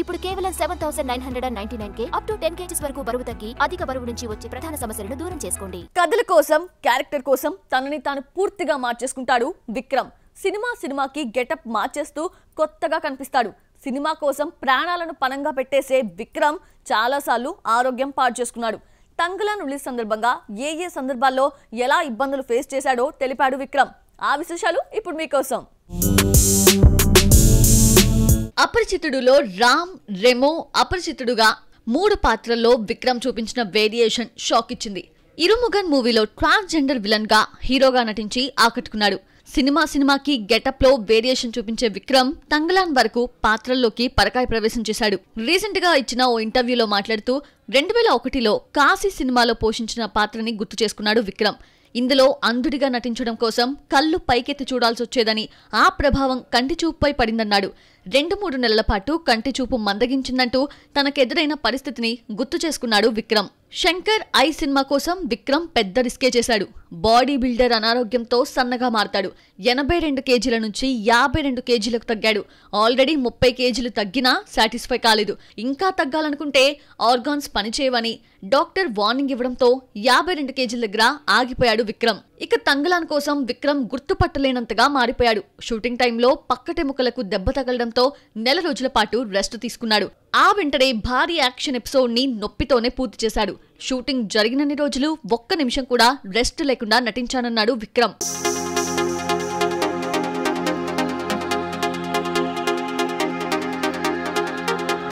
ఇప్పుడు కేవలం 7999K up to 10 kgs వరకు బరువు తగ్గి అధిక బరువు నుంచి వచ్చే ప్రధాన సమస్యలను దూరం చేసుకోండి. కథల కోసం క్యారెక్టర్ కోసం తనని తాను పూర్తిగా మార్చేసుకుంటాడు విక్రమ్. సినిమాకి గెటప్ మార్చేస్తూ కొత్తగా కనిపిస్తాడు. సినిమా కోసం ప్రాణాలను పణంగా పెట్టేసే విక్రమ్ చాలాసార్లు ఆరోగ్యం పాడు చేసుకున్నాడు. తంగలాన్ రిలీజ్ సందర్భంగా ఏ సందర్భాల్లో ఎలా ఇబ్బందులు ఫేస్ చేశాడో తెలిపాడు విక్రమ్. ఆ విశేషాలు ఇప్పుడు మీకోసం. అపరిచితుడులో రామ్ రెమో అపరిచితుడుగా 3 పాత్రల్లో విక్రమ్ చూపించిన వేరియేషన్ షాక్ ఇచ్చింది. ఇరుముగన్ మూవీలో ట్రాన్స్జెండర్ విలన్ గా హీరోగా నటించి ఆకట్టుకున్నాడు. సినిమాకి గెటప్ లో వేరియేషన్ చూపించే విక్రమ్ తంగలాన్ వరకు పాత్రల్లోకి పరకాయ ప్రవేశం చేశాడు. రీసెంట్ గా ఇచ్చిన ఓ ఇంటర్వ్యూలో మాట్లాడుతూ 2001లో కాశీ సినిమాలో పోషించిన పాత్రని గుర్తు చేసుకున్నాడు విక్రమ్. ఇందులో అంధుడిగా నటించడం కోసం కళ్ళు పైకెత్తి చూడాల్సి వచ్చేదని, ఆ ప్రభావం కంటి చూపుపై పడిందన్నాడు. 2-3 నెలల పాటు కంటి చూపు మందగించిందంటూ తనకెదురైన పరిస్థితిని గుర్తు చేసుకున్నాడు విక్రమ్. శంకర్ ఐ సినిమా కోసం విక్రమ్ పెద్ద రిస్కే చేశాడు. బాడీ బిల్డర్ అనారోగ్యంతో సన్నగా మారతాడు. 82 కేజీల నుంచి 52 కేజీలకు తగ్గాడు. ఆల్రెడీ 30 కేజీలు తగ్గినా సాటిస్ఫై కాలేదు. ఇంకా తగ్గాలనుకుంటే ఆర్గాన్స్ పనిచేయవని డాక్టర్ వార్నింగ్ ఇవ్వడంతో 52 కేజీల దగ్గర ఆగిపోయాడు విక్రమ్. ఇక తంగలాన్ కోసం విక్రమ్ గుర్తుపట్టలేనంతగా మారిపోయాడు. షూటింగ్ టైంలో పక్కటెముకలకు దెబ్బ తగలడంతో నెల రోజుల పాటు రెస్ట్ తీసుకున్నాడు. ఆ వెంటనే భారీ యాక్షన్ ఎపిసోడ్ ని నొప్పితోనే పూర్తి చేశాడు. షూటింగ్ జరిగినన్ని రోజులు ఒక్క నిమిషం కూడా రెస్ట్ లేకుండా నటించానన్నాడు విక్రమ్.